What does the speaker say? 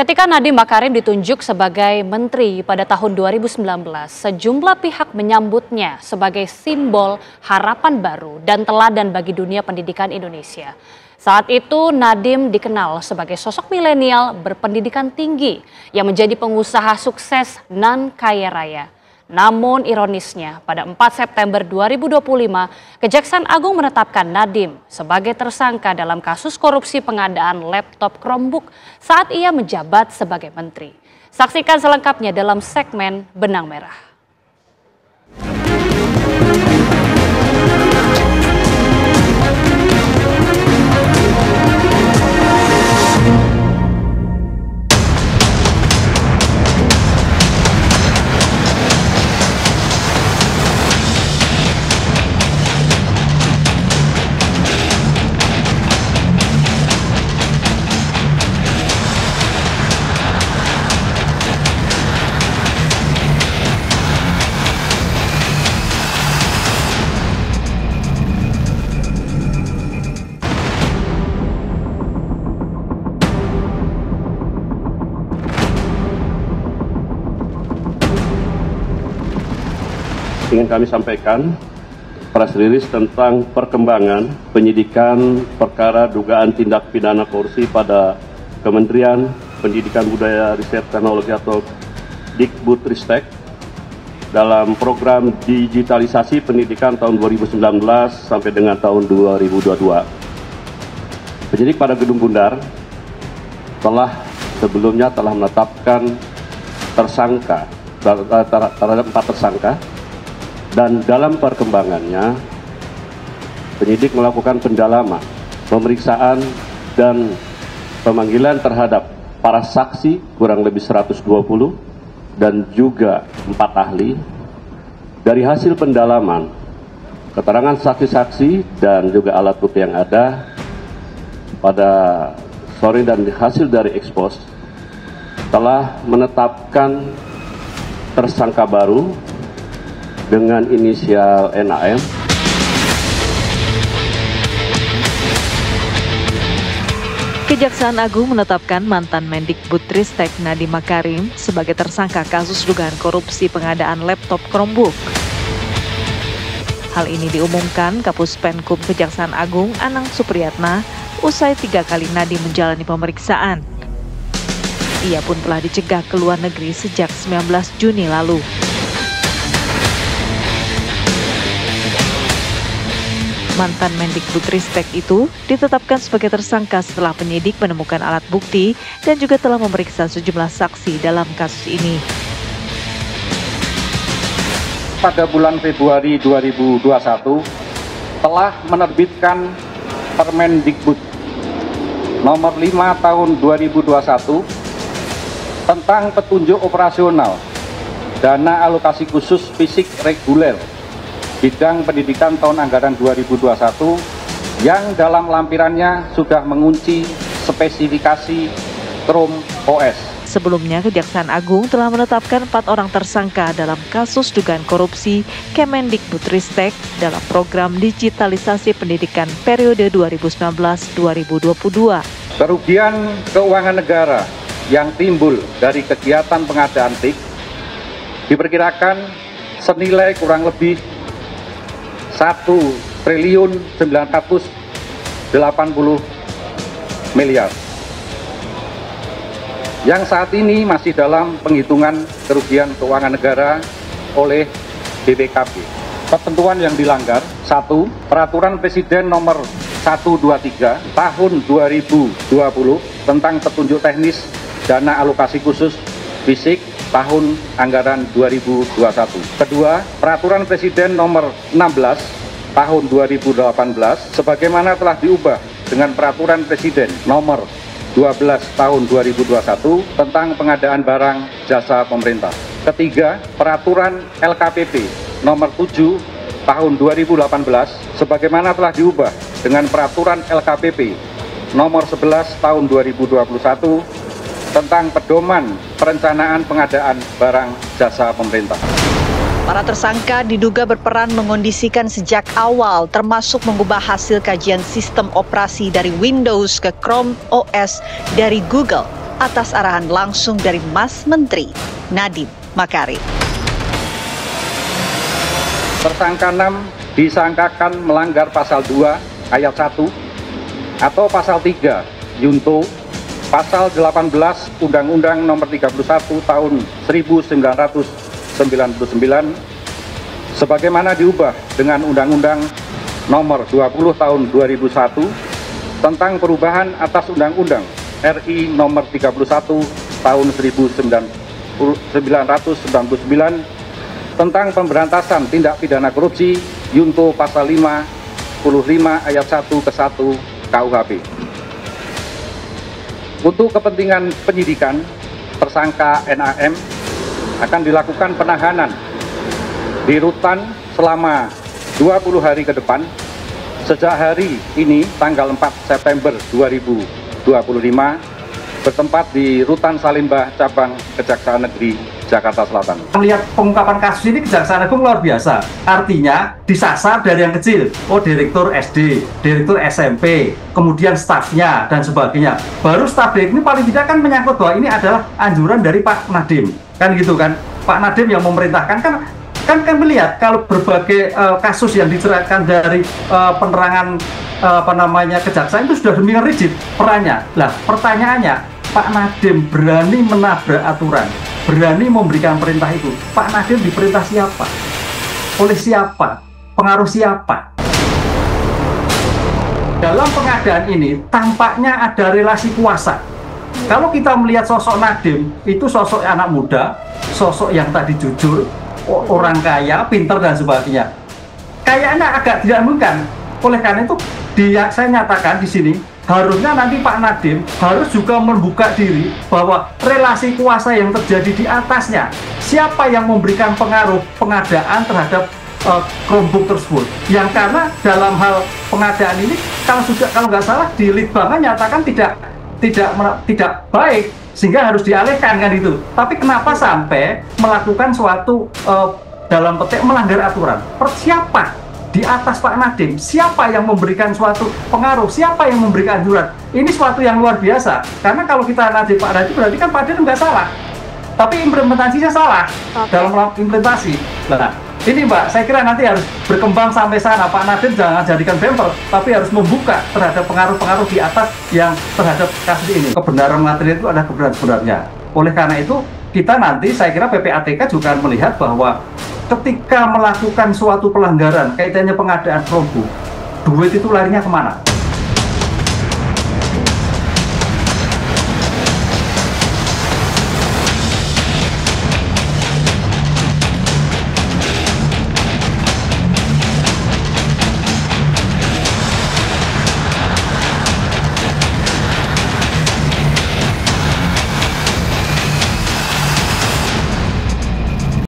Ketika Nadiem Makarim ditunjuk sebagai menteri pada tahun 2019, sejumlah pihak menyambutnya sebagai simbol harapan baru dan teladan bagi dunia pendidikan Indonesia. Saat itu Nadiem dikenal sebagai sosok milenial berpendidikan tinggi yang menjadi pengusaha sukses nan kaya raya. Namun ironisnya pada 4 September 2025, Kejaksaan Agung menetapkan Nadiem sebagai tersangka dalam kasus korupsi pengadaan laptop Chromebook saat ia menjabat sebagai menteri. Saksikan selengkapnya dalam segmen Benang Merah. Ingin kami sampaikan press release tentang perkembangan penyidikan perkara dugaan tindak pidana korupsi pada Kementerian Pendidikan Budaya Riset Teknologi atau Dikbudristek dalam program digitalisasi pendidikan tahun 2019 sampai dengan tahun 2022. Penyidik pada Gedung Bundar sebelumnya telah menetapkan tersangka terhadap 4 tersangka. Dan dalam perkembangannya, penyidik melakukan pendalaman, pemeriksaan, dan pemanggilan terhadap para saksi kurang lebih 120 dan juga 4 ahli. Dari hasil pendalaman, keterangan saksi-saksi dan juga alat bukti yang ada pada sore dan hasil dari ekspos telah menetapkan tersangka baru dengan inisial NAM. Kejaksaan Agung menetapkan mantan Mendikbudristek Nadiem Makarim sebagai tersangka kasus dugaan korupsi pengadaan laptop Chromebook. Hal ini diumumkan Kapus Penkum Kejaksaan Agung Anang Supriyatna usai 3 kali Nadiem menjalani pemeriksaan. Ia pun telah dicegah ke luar negeri sejak 19 Juni lalu. Mantan Mendikbudristek itu ditetapkan sebagai tersangka setelah penyidik menemukan alat bukti dan juga telah memeriksa sejumlah saksi dalam kasus ini. Pada bulan Februari 2021 telah menerbitkan Permendikbud nomor 5 tahun 2021 tentang petunjuk operasional dana alokasi khusus fisik reguler bidang pendidikan tahun anggaran 2021 yang dalam lampirannya sudah mengunci spesifikasi Chrome OS. Sebelumnya, Kejaksaan Agung telah menetapkan 4 orang tersangka dalam kasus dugaan korupsi Kemendikbudristek dalam program digitalisasi pendidikan periode 2019-2022. Kerugian keuangan negara yang timbul dari kegiatan pengadaan TIK diperkirakan senilai kurang lebih 1.980 miliar yang saat ini masih dalam penghitungan kerugian keuangan negara oleh BPKP. Ketentuan yang dilanggar: 1. Peraturan Presiden nomor 123 tahun 2020 tentang petunjuk teknis dana alokasi khusus fisik tahun anggaran 2021. Kedua, Peraturan Presiden nomor 16 tahun 2018 sebagaimana telah diubah dengan Peraturan Presiden nomor 12 tahun 2021 tentang pengadaan barang jasa pemerintah. Ketiga, Peraturan LKPP nomor 7 tahun 2018 sebagaimana telah diubah dengan Peraturan LKPP nomor 11 tahun 2021 tentang pedoman perencanaan pengadaan barang jasa pemerintah. Para tersangka diduga berperan mengondisikan sejak awal, termasuk mengubah hasil kajian sistem operasi dari Windows ke Chrome OS dari Google atas arahan langsung dari Mas Menteri Nadiem Makarim. Tersangka 6 disangkakan melanggar pasal 2 ayat 1 atau pasal 3 Junto pasal 18 Undang-Undang Nomor 31 Tahun 1999 sebagaimana diubah dengan Undang-Undang Nomor 20 Tahun 2001 tentang perubahan atas Undang-Undang RI Nomor 31 Tahun 1999 tentang pemberantasan tindak pidana korupsi Junto pasal 55 ayat 1 ke 1 KUHP. Untuk kepentingan penyidikan, tersangka NAM akan dilakukan penahanan di rutan selama 20 hari ke depan sejak hari ini tanggal 4 September 2025 bertempat di Rutan Salimba Cabang Kejaksaan Negeri Jakarta Selatan. Melihat pengungkapan kasus ini Kejaksaan Agung luar biasa. Artinya disasar dari yang kecil. Oh, direktur SD, direktur SMP, kemudian stafnya dan sebagainya. Baru staf ini paling tidak kan menyangkut bahwa ini adalah anjuran dari Pak Nadiem. Kan gitu kan. Pak Nadiem yang memerintahkan kan melihat kalau berbagai kasus yang diceritakan dari penerangan kejaksaan itu sudah demikian rigid perannya. Lah, pertanyaannya, Pak Nadiem berani menabrak aturan, berani memberikan perintah itu. Pak Nadiem diperintah siapa? Oleh siapa? Pengaruh siapa? Dalam pengadaan ini tampaknya ada relasi kuasa. Kalau kita melihat sosok Nadiem, itu sosok anak muda, sosok yang tadi jujur, orang kaya, pintar dan sebagainya. Kayaknya agak tidak mungkin. Oleh karena itu, saya nyatakan di sini, harusnya nanti Pak Nadiem harus juga membuka diri bahwa relasi kuasa yang terjadi di atasnya, siapa yang memberikan pengaruh pengadaan terhadap kelompok tersebut. Yang karena dalam hal pengadaan ini, kalau nggak salah di Litbang nyatakan tidak baik, sehingga harus dialihkan kan itu. Tapi kenapa sampai melakukan suatu dalam petik melanggar aturan? Siapa di atas Pak Nadiem? Siapa yang memberikan suatu pengaruh? Siapa yang memberikan anjuran? Ini suatu yang luar biasa. Karena kalau kita nanti Pak Nadiem, berarti kan Pak Nadiem nggak salah, tapi implementasinya salah dalam implementasi. Nah, ini Mbak, saya kira nanti harus berkembang sampai sana. Pak Nadiem jangan jadikan bemper, tapi harus membuka terhadap pengaruh-pengaruh di atas yang terhadap kasus ini. Kebenaran material itu adalah kebenaran sebenarnya. Oleh karena itu, kita nanti, saya kira PPATK juga akan melihat bahwa ketika melakukan suatu pelanggaran kaitannya pengadaan perombu, duit itu larinya kemana?